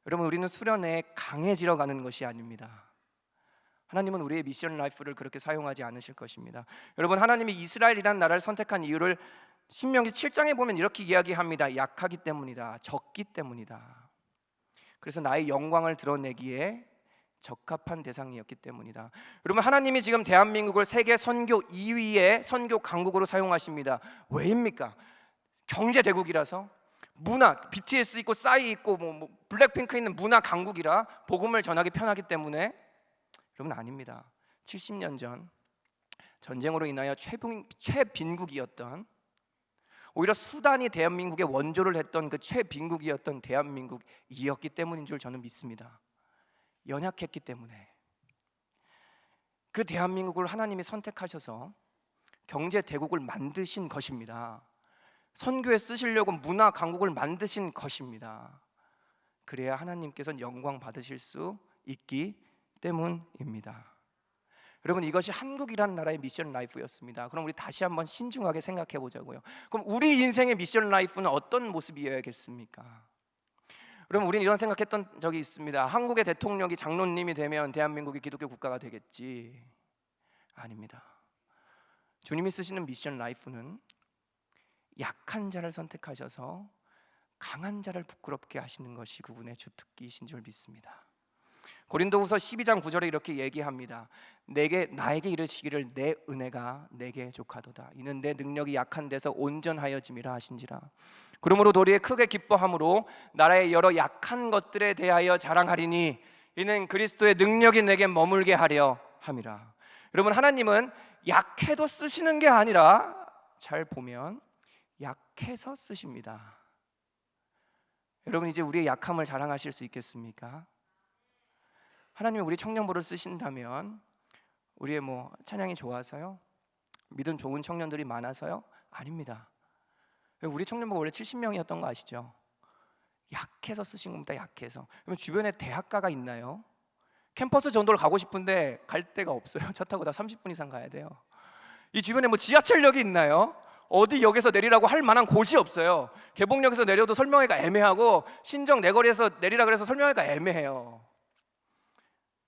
여러분, 우리는 수련회에 강해지러 가는 것이 아닙니다. 하나님은 우리의 미션 라이프를 그렇게 사용하지 않으실 것입니다. 여러분, 하나님이 이스라엘이라는 나라를 선택한 이유를 신명기 7장에 보면 이렇게 이야기합니다. 약하기 때문이다. 적기 때문이다. 그래서 나의 영광을 드러내기에 적합한 대상이었기 때문이다. 여러분, 하나님이 지금 대한민국을 세계 선교 2위의 선교 강국으로 사용하십니다. 왜입니까? 경제 대국이라서, 문화, BTS 있고 싸이 있고 뭐 블랙핑크 있는 문화 강국이라 복음을 전하기 편하기 때문에? 여러분, 아닙니다. 70년 전 전쟁으로 인하여 최빈국이었던, 오히려 수단이 대한민국의 원조를 했던 그 최빈국이었던 대한민국이었기 때문인 줄 저는 믿습니다. 연약했기 때문에. 그 대한민국을 하나님이 선택하셔서 경제 대국을 만드신 것입니다. 선교에 쓰시려고 문화 강국을 만드신 것입니다. 그래야 하나님께서는 영광 받으실 수 있기 때문입니다. 여러분, 이것이 한국이라는 나라의 미션 라이프였습니다. 그럼 우리 다시 한번 신중하게 생각해 보자고요. 그럼 우리 인생의 미션 라이프는 어떤 모습이어야겠습니까? 여러분, 우리는 이런 생각했던 적이 있습니다. 한국의 대통령이 장로님이 되면 대한민국이 기독교 국가가 되겠지. 아닙니다. 주님이 쓰시는 미션 라이프는 약한 자를 선택하셔서 강한 자를 부끄럽게 하시는 것이 그분의 주특기이신 줄 믿습니다. 고린도후서 12장 9절에 이렇게 얘기합니다. 나에게 이르시기를 내 은혜가 내게 족하도다. 이는 내 능력이 약한 데서 온전하여짐이라 하신지라. 그러므로 도리에 크게 기뻐함으로 나라의 여러 약한 것들에 대하여 자랑하리니 이는 그리스도의 능력이 내게 머물게 하려 함이라. 여러분, 하나님은 약해도 쓰시는 게 아니라 잘 보면 약해서 쓰십니다. 여러분, 이제 우리의 약함을 자랑하실 수 있겠습니까? 하나님이 우리 청년부를 쓰신다면 우리의 찬양이 좋아서요? 믿음 좋은 청년들이 많아서요? 아닙니다. 우리 청년부가 원래 70명이었던 거 아시죠? 약해서 쓰신 겁니다. 약해서. 그러면 주변에 대학가가 있나요? 캠퍼스 전도를 가고 싶은데 갈 데가 없어요. 차 타고 다 30분 이상 가야 돼요. 이 주변에 뭐 지하철역이 있나요? 어디 역에서 내리라고 할 만한 곳이 없어요. 개봉역에서 내려도 설명하기가 애매하고 신정 내거리에서 내리라 그래서 설명하기가 애매해요.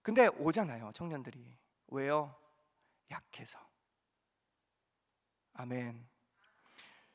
근데 오잖아요, 청년들이. 왜요? 약해서. 아멘.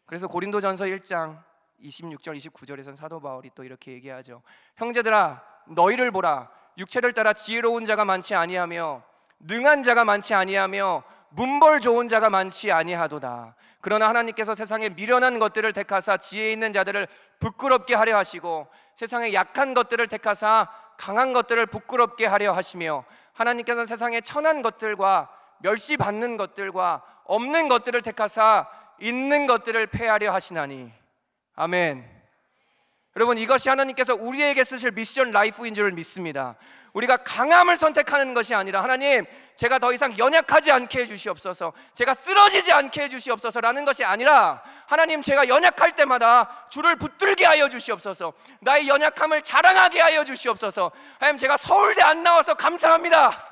그래서 고린도전서 1장 26절 29절에서는 사도 바울이 또 이렇게 얘기하죠. 형제들아, 너희를 보라. 육체를 따라 지혜로운 자가 많지 아니하며 능한 자가 많지 아니하며 문벌 좋은 자가 많지 아니하도다. 그러나 하나님께서 세상에 미련한 것들을 택하사 지혜 있는 자들을 부끄럽게 하려 하시고 세상에 약한 것들을 택하사 강한 것들을 부끄럽게 하려 하시며 하나님께서 세상에 천한 것들과 멸시받는 것들과 없는 것들을 택하사 있는 것들을 폐하려 하시나니. 아멘. 여러분, 이것이 하나님께서 우리에게 쓰실 미션 라이프인 줄 믿습니다. 우리가 강함을 선택하는 것이 아니라 하나님, 제가 더 이상 연약하지 않게 해주시옵소서, 제가 쓰러지지 않게 해주시옵소서라는 것이 아니라 하나님, 제가 연약할 때마다 주를 붙들게 하여 주시옵소서, 나의 연약함을 자랑하게 하여 주시옵소서. 하나님, 제가 서울대 안 나와서 감사합니다.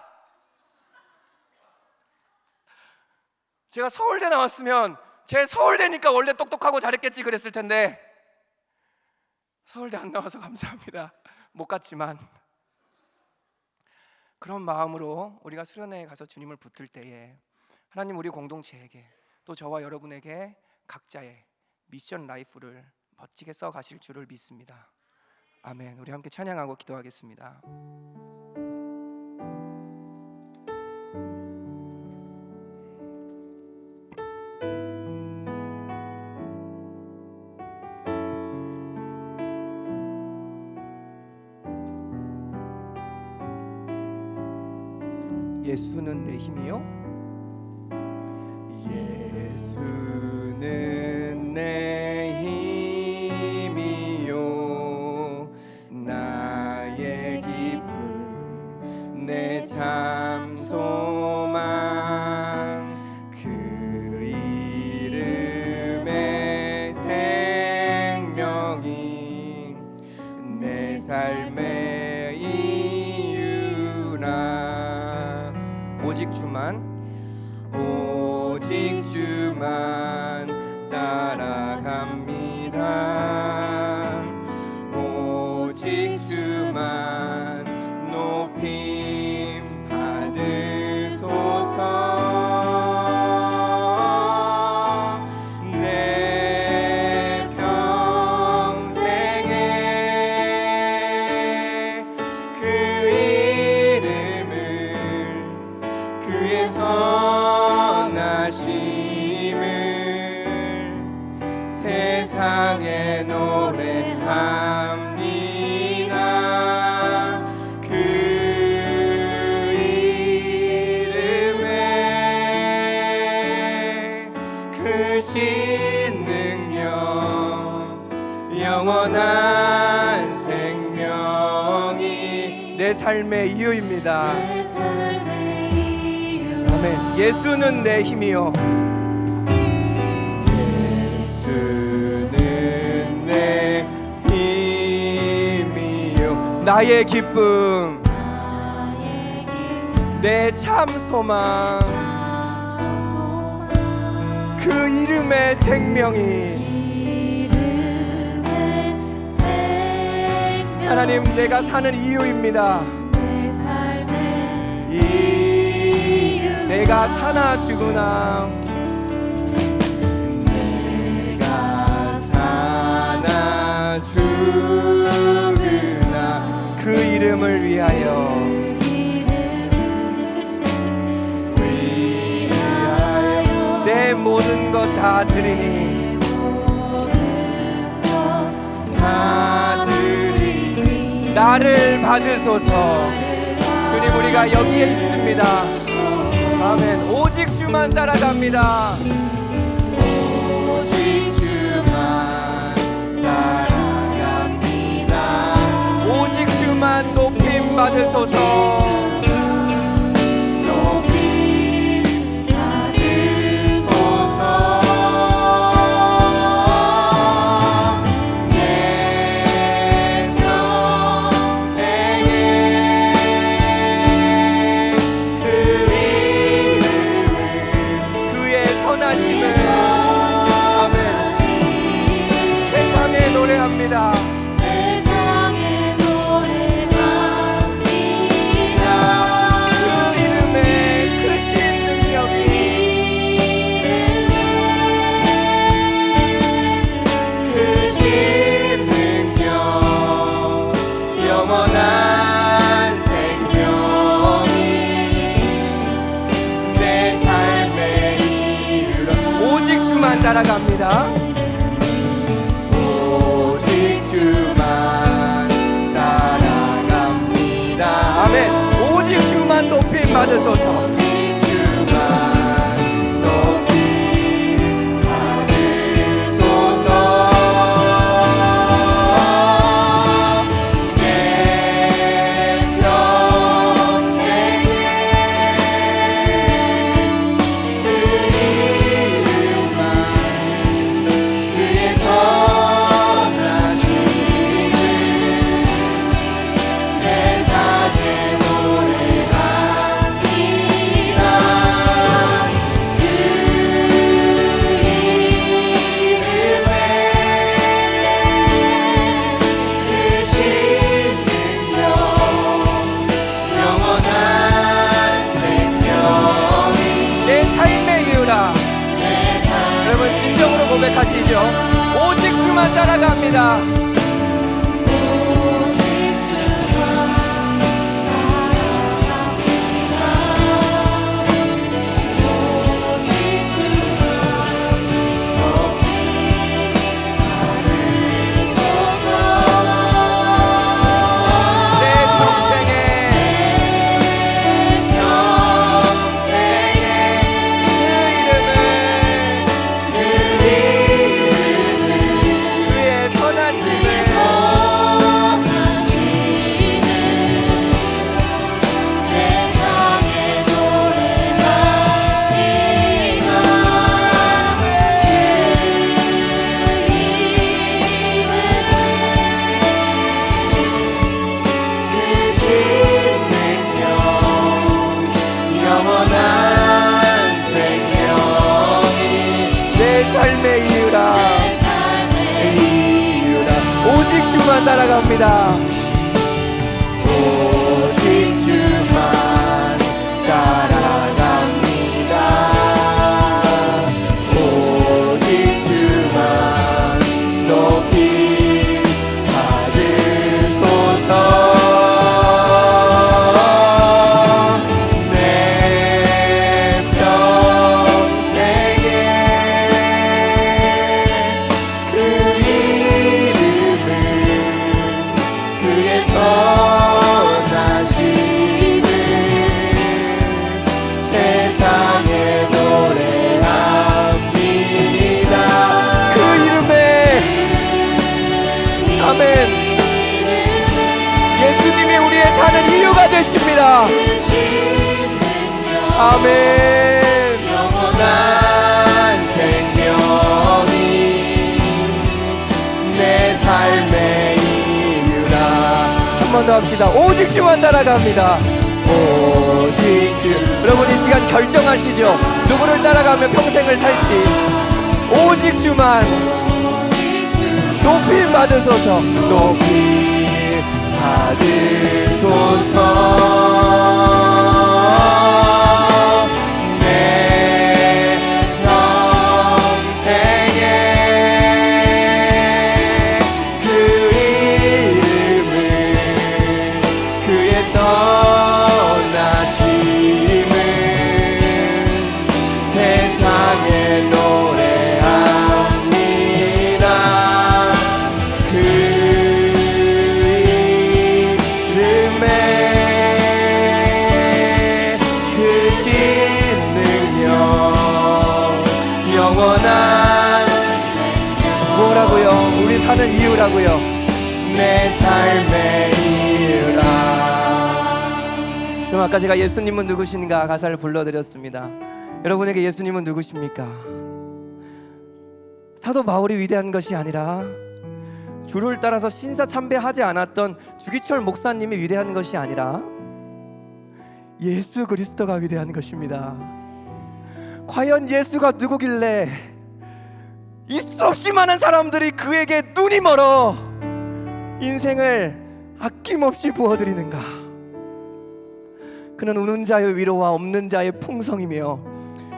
제가 서울대 나왔으면 제 서울대니까 원래 똑똑하고 잘했겠지 그랬을 텐데 서울대 안 나와서 감사합니다. 못 갔지만. 그런 마음으로 우리가 수련회에 가서 주님을 붙들 때에 하나님, 우리 공동체에게 또 저와 여러분에게 각자의 미션 라이프를 멋지게 써 가실 줄을 믿습니다. 아멘. 우리 함께 찬양하고 기도하겠습니다. 예수는 내 힘이요? 예수는 내 힘이요, 나의 기쁨, 내 참 소망, 그 이름의 생명이 내 삶의 이유라. 오직 주만 따라갑니다. 오직 주만 높임 받으소서. 내 평생에 그 이름을, 그의 선하심을 세상에 노래합니다. 그 이름에 크신 능력, 영원한 생명이 내 삶의 이유입니다. 아멘. 예수는 내 힘이요, 예수는 내 힘이요, 나의 기쁨, 내 참 소망, 그 이름의 생명이. 하나님, 내가 사는 이유입니다. 내가 사나 죽으나, 내가 사나 죽으나 그 이름을 위하여 내 모든 것 다 드리니, 나를 받으소서. 주님, 우리가 여기에 있습니다. 아멘. 오직 주만 따라갑니다. 오직 주만 따라갑니다. 오직 주만 높임 받으소서. 높임 받으소서. 내 주만 따라갑니다. 오직 주만 따라갑니다. 아멘. 오직 주만 높임 받으소서. 오직 주만 높임 받으소서. 내 평생에 그 이름만 그의 선하심을 세상에 노래합니다. 그 이름에 크신 능력 영원한 생명이 내 삶의 이유라. 내 삶의 여러분 진정으로 고백하시죠. 오직 주만 따라갑니다. 오직 주만 따라갑니다. 오직 주만 높이 받으소서. 내 평생에 평생에 그 이름은 그의 선하심을 세상에 노래합니다. 크신 능력 영원한 생명이 내 삶의 이유라. 내 삶의 이유라. 오직 주만 따라갑니다. 오직 주만 따라갑니다. 오직 주만 높이 받으소서. 내 평생에 그 이름은 그의 선하심을 세상에 노래합니다. 그 이름에 아멘. 예수님이 우리의 사는 이유가 되십니다. 아멘. 영원한 생명이 내 삶의 이유라. 한 번 더 합시다. 오직 주만 따라갑니다. 오직 주 여러분 이 시간 결정하시죠. 누구를 따라가며 평생을 살지. 오직 주만 높임 받으소서. 높이 받으소서. 내 평생에 그 이름을 그의 선하심을 세상에 노래합니다. 그 이름에 크신 능력 영원한 뭐라고요? 우리 사는 이유라고요. 내 삶의 이유라. 그럼 아까 제가 예수님은 누구신가 가사를 불러드렸습니다. 여러분에게 예수님은 누구십니까? 사도 바울이 위대한 것이 아니라 주를 따라서 신사참배하지 않았던 주기철 목사님이 위대한 것이 아니라 예수 그리스도가 위대한 것입니다. 과연 예수가 누구길래 이 수없이 많은 사람들이 그에게 눈이 멀어 인생을 아낌없이 부어드리는가? 그는 우는 자의 위로와 없는 자의 풍성이며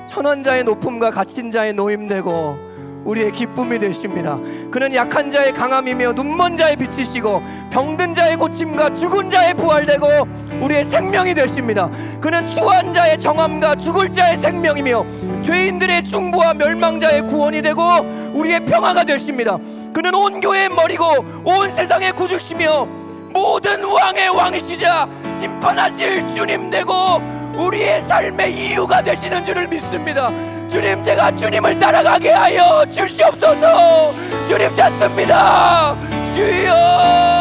천원자의 높음과 갇힌 자의 노임되고 우리의 기쁨이 되십니다. 그는 약한 자의 강함이며 눈먼 자의 빛이시고 병든 자의 고침과 죽은 자의 부활되고 우리의 생명이 되십니다. 그는 추한 자의 정함과 죽을 자의 생명이며 죄인들의 중보와 멸망자의 구원이 되고 우리의 평화가 되십니다. 그는 온 교회의 머리고 온 세상의 구주시며 모든 왕의 왕이시자 심판하실 주님 되고 우리의 삶의 이유가 되시는 줄을 믿습니다. 주님, 제가 주님을 따라가게 하여 주시옵소서. 주님 찾습니다. 주여.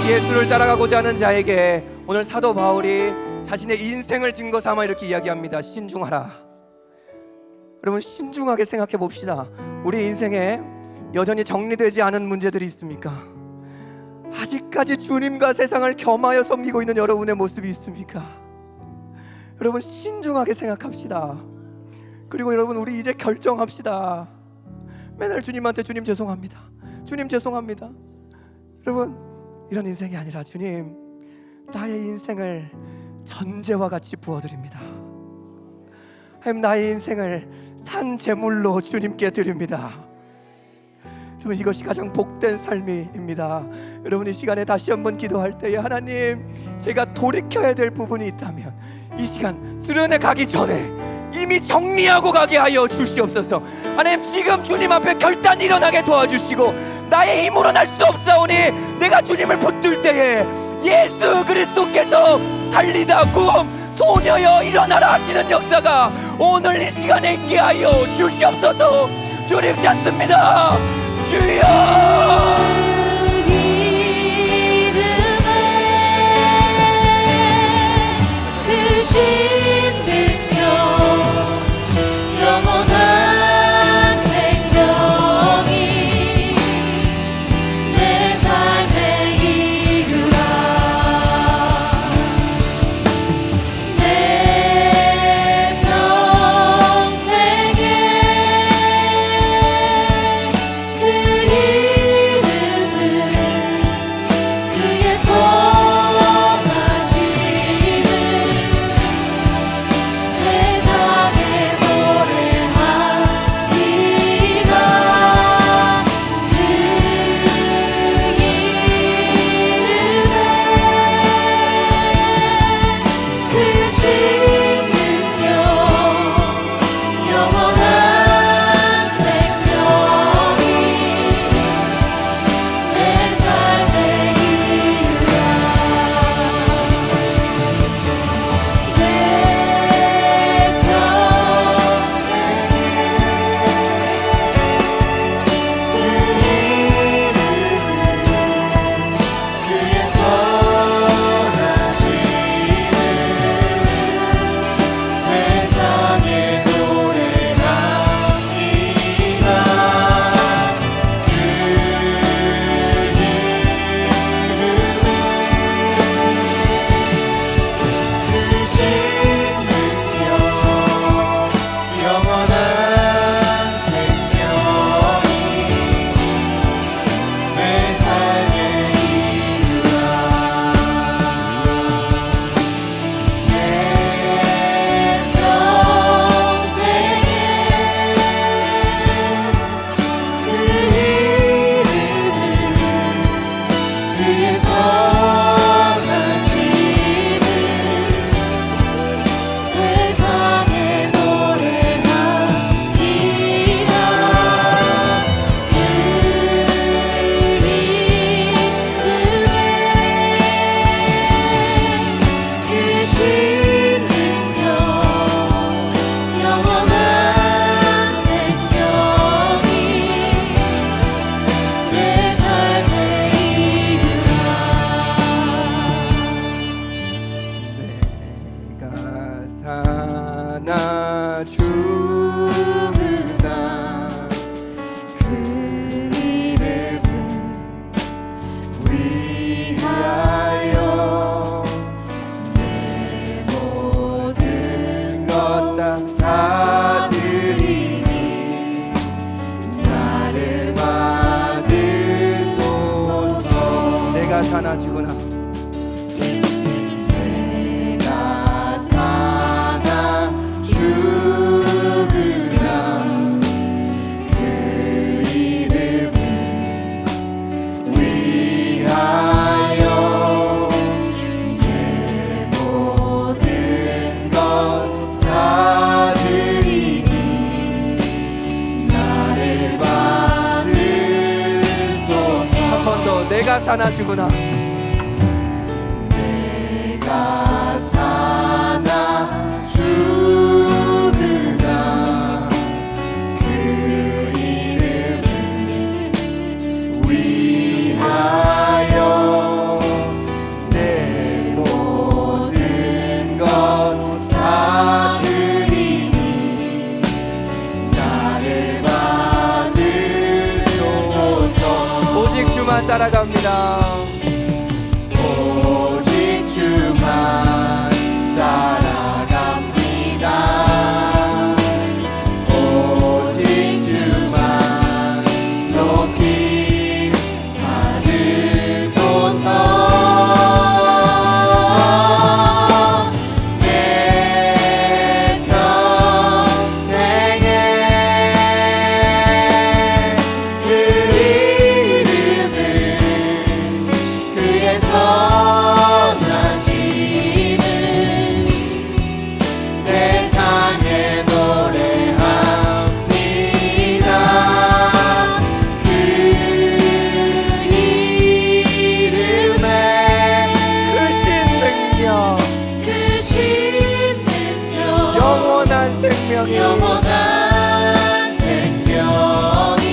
예수를 따라가고자 하는 자에게 오늘 사도 바울이 자신의 인생을 증거 삼아 이렇게 이야기합니다. 신중하라. 여러분, 신중하게 생각해 봅시다. 우리 인생에 여전히 정리되지 않은 문제들이 있습니까? 아직까지 주님과 세상을 겸하여 섬기고 있는 여러분의 모습이 있습니까? 여러분, 신중하게 생각합시다. 그리고 여러분, 우리 이제 결정합시다. 맨날 주님한테 주님 죄송합니다, 주님 죄송합니다. 여러분, 이런 인생이 아니라 주님, 나의 인생을 전제와 같이 부어드립니다. 하나님, 나의 인생을 산 제물로 주님께 드립니다. 여러분 이것이 가장 복된 삶입니다. 여러분 이 시간에 다시 한번 기도할 때에 하나님 제가 돌이켜야 될 부분이 있다면 이 시간 수련회 가기 전에 이미 정리하고 가게 하여 주시옵소서. 하나님 지금 주님 앞에 결단 일어나게 도와주시고 나의 힘으로 날 수 없사오니 내가 주님을 붙들 때에 예수 그리스도께서 달리다 꿈 소녀여 일어나라 하시는 역사가 오늘 이 시간에 있게 하여 주시옵소서. 주님 찾습니다. 주여 사나 죽으나 그 이름을 위하여 내 모든 것 다 드리니 나를 받으소서. 내가 사나 죽으나 내가 사나 죽으나 내가 사나 죽으나 그 이름을 위하여 내 모든 것 다 드리니 나를 받으소서. 오직 주만 따라갑니다. 생명이 영원한 생명이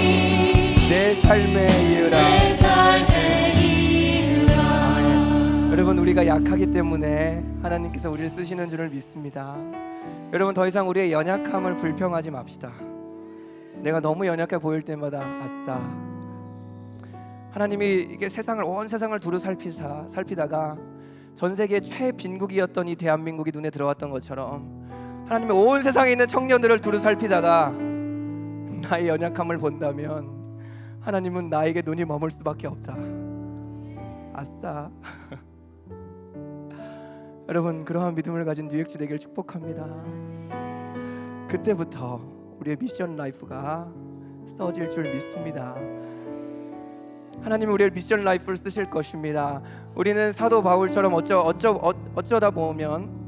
내 삶에 이으라. 내 삶에 이르라. 아멘. 여러분, 우리가 약하기 때문에 하나님께서 우리를 쓰시는 줄을 믿습니다. 여러분, 더 이상 우리의 연약함을 불평하지 맙시다. 내가 너무 연약해 보일 때마다 아싸, 하나님이 이게 온 세상을 두루 살피다가 전 세계 최빈국이었던 이 대한민국이 눈에 들어왔던 것처럼 하나님이 온 세상에 있는 청년들을 두루 살피다가 나의 연약함을 본다면 하나님은 나에게 눈이 머물 수밖에 없다. 아싸. 여러분, 그러한 믿음을 가진 뉴엑스 되길 축복합니다. 그때부터 우리의 미션 라이프가 써질 줄 믿습니다. 하나님은 우리의 미션 라이프를 쓰실 것입니다. 우리는 사도 바울처럼 어쩌다 보면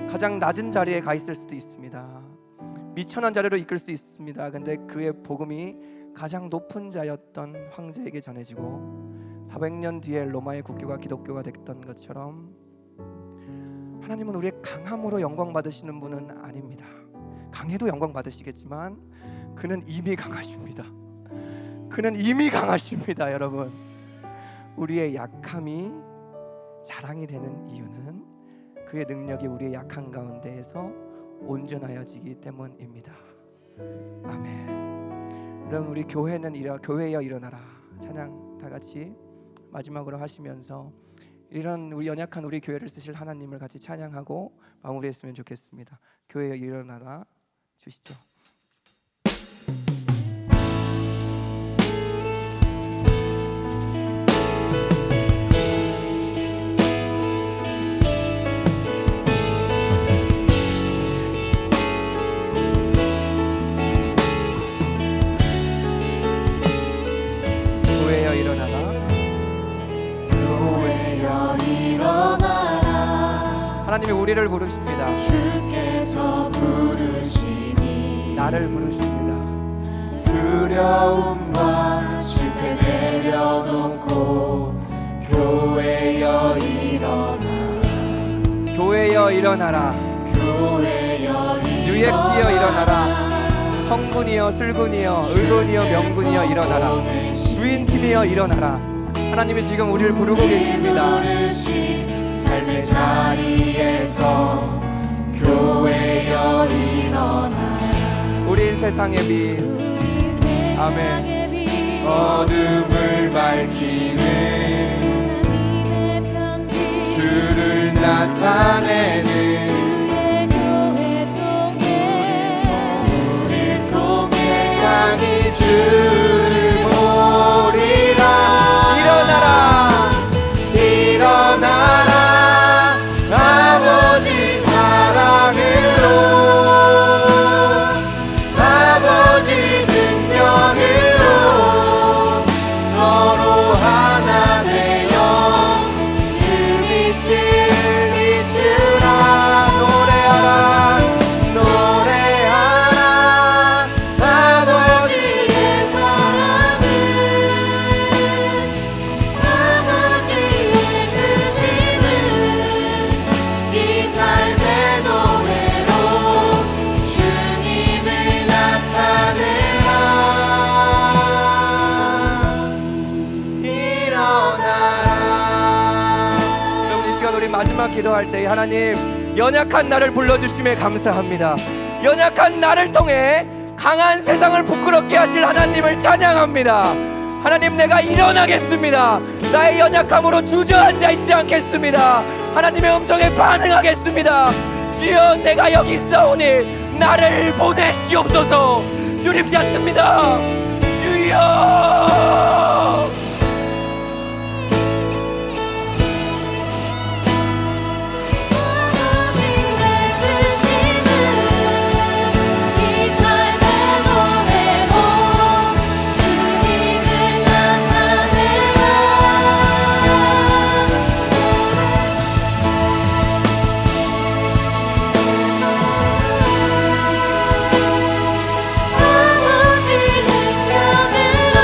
가장 낮은 자리에 가 있을 수도 있습니다. 미천한 자리로 이끌 수 있습니다. 근데 그의 복음이 가장 높은 자였던 황제에게 전해지고 400년 뒤에 로마의 국교가 기독교가 됐던 것처럼 하나님은 우리의 강함으로 영광 받으시는 분은 아닙니다. 강해도 영광 받으시겠지만 그는 이미 강하십니다. 그는 이미 강하십니다. 여러분, 우리의 약함이 자랑이 되는 이유는 그의 능력이 우리의 약한 가운데에서 온전하여지기 때문입니다. 아멘. 여러분, 우리 교회여 일어나라 찬양 다 같이 마지막으로 하시면서 이런 우리 연약한 우리 교회를 쓰실 하나님을 같이 찬양하고 마무리했으면 좋겠습니다. 교회여 일어나라 주시죠. 교회여 일어나라. 교회여 일어나라. 하나님이 우리를 부르십니다. 주께서 부르시니 나를 부르십니다. 두려움과 실패 내려놓고 교회여 일어나라. 교회여 일어나라. 교회여 뉴엑스여 일어나라. 성군이여 슬군이여 의군이여 명군이여 일어나라. 주인팀이여 일어나라. 하나님이 지금 우리를 부르고 계십니다. 삶의 자리에서 교회여 일어나라. 우린 세상의 빛. 아멘. 어둠을 밝히는 하나님의 편지 주를 나타내는 주의 교회 통해 우리 통해 세상이 주를 보리라. 일어나라. 일어나라. 아버지 사랑으로 아버지 능력으로 서로 하나 되어 그 빛을 비추라. 노래하라 아버지의 사랑을 아버지의 크심을 이 삶의 노래로 주님을 나타내라. 일어나라. 여러분, 이 시간 우리 마지막 기도할 때 하나님 연약한 나를 불러주심에 감사합니다. 연약한 나를 통해 강한 세상을 부끄럽게 하실 하나님을 찬양합니다. 하나님, 내가 일어나겠습니다. 나의 연약함으로 주저앉아 있지 않겠습니다. 하나님의 음성에 반응하겠습니다. 주여, 내가 여기 있사오니 나를 보내시옵소서. 주님 찾습니다. 주여. 아버지의 크심을 이 삶의 노래로 주님을 나타내라. 아버지 능력으로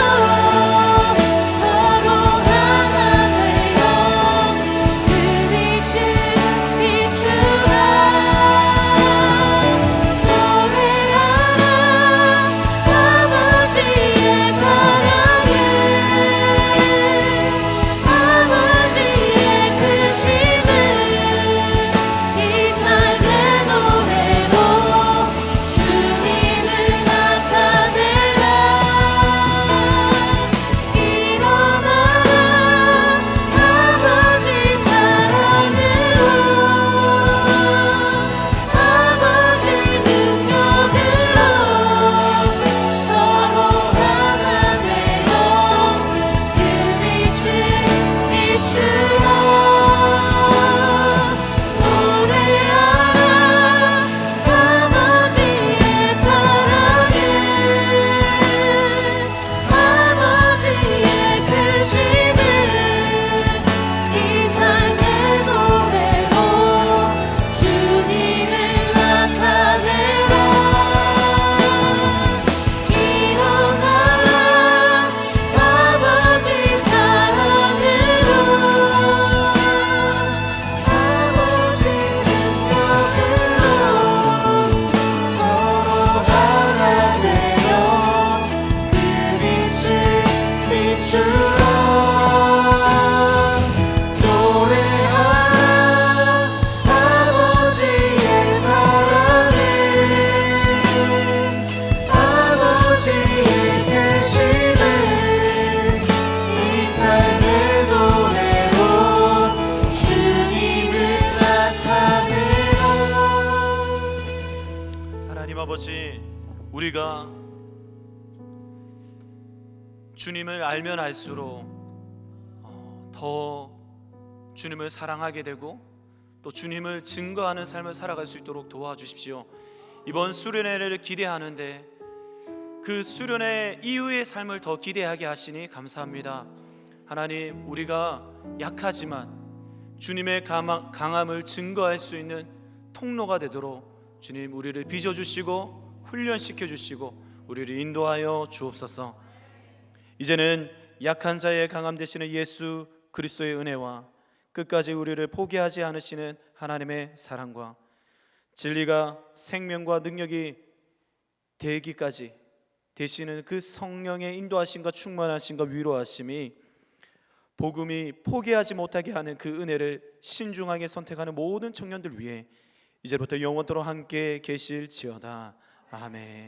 하나님 아버지, 우리가 주님을 알면 알수록 더 주님을 사랑하게 되고 또 주님을 증거하는 삶을 살아갈 수 있도록 도와주십시오. 이번 수련회를 기대하는데 그 수련회 이후의 삶을 더 기대하게 하시니 감사합니다. 하나님, 우리가 약하지만 주님의 강함을 증거할 수 있는 통로가 되도록 주님 우리를 빚어주시고 훈련시켜 주시고 우리를 인도하여 주옵소서. 이제는 약한 자의 강함 되시는 예수 그리스도의 은혜와 끝까지 우리를 포기하지 않으시는 하나님의 사랑과 진리가 생명과 능력이 되기까지 되시는 그 성령의 인도하심과 충만하심과 위로하심이 복음이 포기하지 못하게 하는 그 은혜를 신중하게 선택하는 모든 청년들 위해 이제부터 영원토록 함께 계실지어다. 아멘.